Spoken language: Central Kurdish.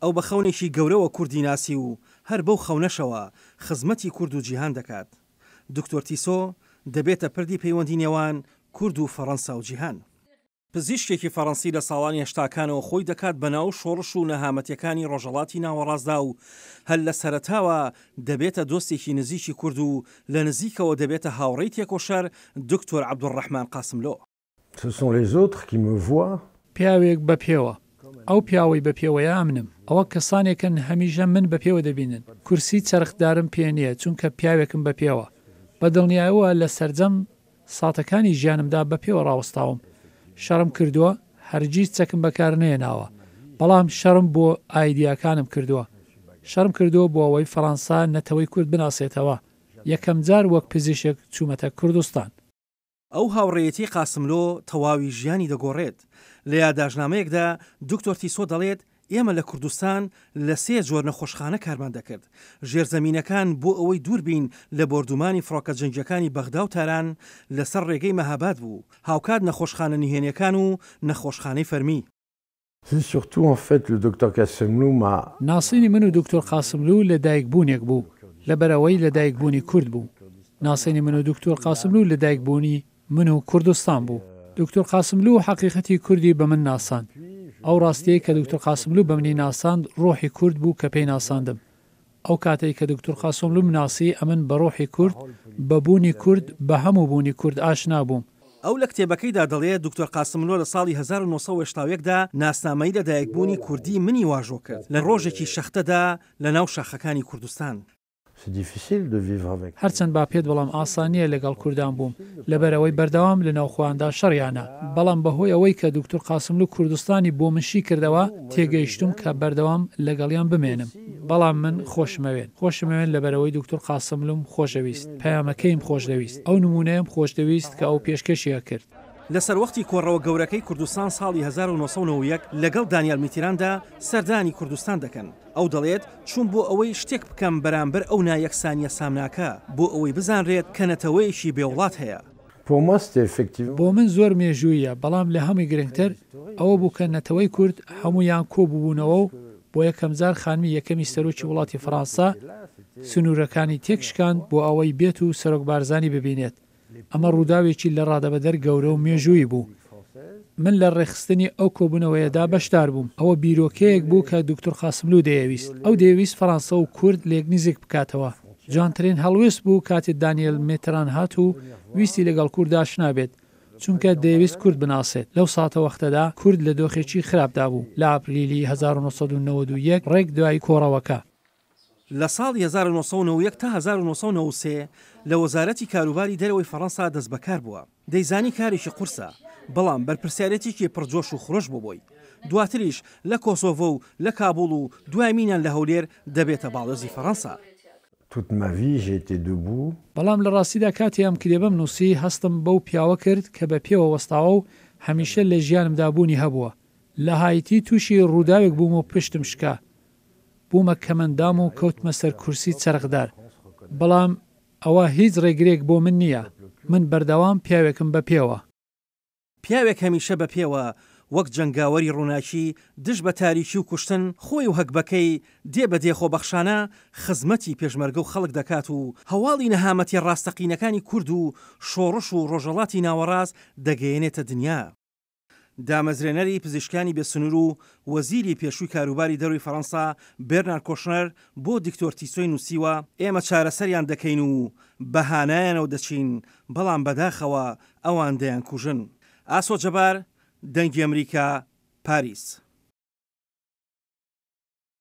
ئەو بە خەونێکی گەورەوە کوردی ناسی و هەر بەو خەونەشەوە خزمەتی کورد و جیهان دەکات. دکتۆر تیسۆ دەبێتە پردی پەیوەندی نێوان کورد و فەڕەنسا و جیهان. پزیشکێکی فەڕەنسی لە ساڵانی هێشتاکانەوە خۆی دەکات بەناو شۆڕش و نەهامەتیەکانی ڕۆژهەڵاتی ناوەڕاستدا و هەل لە سەرەتاوە دەبێتە دۆستێکی نزیکی کورد و لە نزیکەوە دەبێتە هاوڕێی تێکۆشەر دکتۆر عەبدوڕەحمان قاسملۆ. پیاوێک بە پێوە ئەو پیاوەی بە پێوەیە منم ئەوە کەسانێکن هەمیشە من بە پێوە دەبینن. کورسی چرخدارم پێ نییە چونکە پیاوێکم بە پێوە بە دڵنیایەوە لە سەرجەم ساتەکانی ژیانمدا بە پێوە ڕاوەستاوم. شەڕم کردووە هەرگیز چەکم بەکار نێناوە بەڵام شەڕم بۆ ئایدیاکانم کردووە. شەڕم کردووە بۆ ئەوەی فەڕەنسا نەتەوەی کورد بناسێتەوە. یەکەم جار وەک پزیشک چوومەتە کوردستان. ئەو هاوڕێیەتی قاسملۆ تەواوی ژیانی دەگۆڕێت. لە یادداشتنامەیەکدا دکتۆر تیسۆ دەڵێت ئێمە لە کوردستان لە 3 جۆر نەخۆشخانە کارمان دەکرد. ژێرزەمینەکان بۆ ئەوەی دوور بین لە بردومانی فڕۆکە جەنگیەکانی بەغدا و تاران لەسەر ڕێگەی مەهاباد بوو. هاوکات نەخۆشخانە نهێنیەکان و نەخۆشخانەی فەرمی. ناسینی من و دکتۆر قاسملوو لە دایکبوونێک بوو لەبەرەوەی لە دایکبوونی کورد بوو. ناسینی من و دکتۆر قاسملوو لە دایکبوونی من و کوردستان بوو. دکتۆر قاسملوو حقیقەتی کوردی بە من ناساند. ئەو ڕاستیەی کە دکتۆر قاسملوو بە منی ناساند ڕۆحی کورد بوو کە پێی ناساندم. ئەو کاتێک کە دکتۆر قاسملوو مناسی ئەمن بە ڕۆحی کورد بە بوونی کورد بە هەموو بوونی کورد ئاشنا بووم. ئەو لە کتێبەکەیدا دەڵێت دکتۆر قاسملۆ لە ساڵی 1970دا ناسنامەی لە دایکبوونی کوردی منی واژۆ کرد لە ڕۆژێکی شەختەدا لە ناو شاخەکانی کوردستان. هەرچەند با پێت بەڵام ئاسانیە لەگەڵ کوردان بووم لەبەرەوەی بەردەوام لە ناوخوااندا شەڕیانە بەڵام بەهۆی ئەوەی کە دکتۆر قاسملوو کوردستانی بۆ منشی کردەوە تێگەیشتم کە بەردەوام لەگەڵیان بمێنم. بەڵام من خۆشمەوێن لەبەرەوەی دکتۆر قاسملووم خۆشەویست پەیامەکەیم خۆش دەویست ئەو نمونەیەم خۆش دەویست کە ئەو پێشکەشیە کرد. لەسەر وەختی کۆڕەوە گەورەکەی کوردستان ساڵی 1991 لەگەڵ دانیال میتیراندا سەردانی کوردستان دەکەن. ئەو دەڵێت چوون بۆ ئەوەی شتێک بکەم بەرامبەر ئەو نایەکسانیە سامناکە بۆ ئەوەی بزانرێت کە نەتەوەیەکی بێوڵات هەیە. بۆ من زۆر مێژوویە بەڵام لە هەمووی گرنگتر ئەوە بوو کە نەتەوەی کورد هەمویان کۆبووبوونەوە و بۆ یەکەم جار خانمی یەکەمی سەرۆکی وڵاتی فەڕەنسا سنوورەکانی تێکشکاند بۆ ئەوەی بێت و سەرۆک بارزانی ببینێت. ئەمە ڕووداوێکی لە ڕادەبەدەر گەورە و مێژووی بوو. من لە ڕێخستنی ئەو کۆبوونەوەیەدا بەشدار بووم. ئەوە بیرۆکەیەک بوو کە دکتۆر قاسملوو دەیەویست. ئەو دەیویست فەڕەنسا و کورد لێک نزیک بکاتەوە. جوانترین هەڵوێست بوو کاتێ دانیێل میتران هات و ویستی لەگەڵ کورد ئاشنا بێت چونکە دەیویست کورد بناسێت. لەو ساتە وەختەدا کورد لە دۆخێکی خراپدا بوو. لە ئاپریلی 1991 ڕێک دوای کۆڕەوەکە. لە ساڵی 1991 تا 1993 لە وەزارەتی کاروباری دەرەوەی فەڕەنسا دەست بەکار بووە. دەیزانی کارێکی قورسە بەڵام بەرپرسیارەتێکی پڕجۆش و خۆش بووبووی. دواتریش لە کۆسۆڤۆ و لە کابوڵ و دوایمینیان لە هەولێر دەبێتە باڵێزی فەڕەنسا. بەڵام لە ڕاستیدا کاتی ئەم کتێبەم نووسی هەستم بەو پیاوە کرد کە بە پێوە وەستاوە و هەمیشە لە ژیانمدا بوونی هەبووە. لە هایتی تووشی ڕووداوێک بووم و پشتم شکا. بوومە کەمەندام و کەوتمە سەر کورسی چرخدار. بەڵام ئەوە هیچ ڕێگرێک بۆ من نییە. من بەردەوام پیاوێکم بە پێوە. پیاوێک هەمیشە بە پێوە وەک جەنگاوەری ڕووناکی دژ بە تاریکی و کوشتن خۆی و هەکبەکەی دێ بە دێخۆبەخشانە خزمەتی پێشمەرگە و خەڵک دەکات و هەواڵی نەهامەتی ڕاستەقینەکانی کورد و شۆڕش و ڕۆژەڵاتی ناوەڕاست دەگەیەنێتە دنیا. دامەزرێنەری پزیشکانی بێسنوور و وەزیری پێشووی کاروباری دەروی فەڕەنسا بێرنار کۆشنەر بۆ دکتۆر تیسۆی نووسیوە ئێمە چارەسەریان دەکەین و بەهانایانەوە دەچین بەڵام بەداخەوە ئەوان دەیان کوژن. ئاسۆ جەبار دەنگی ئەمریکا پاریس.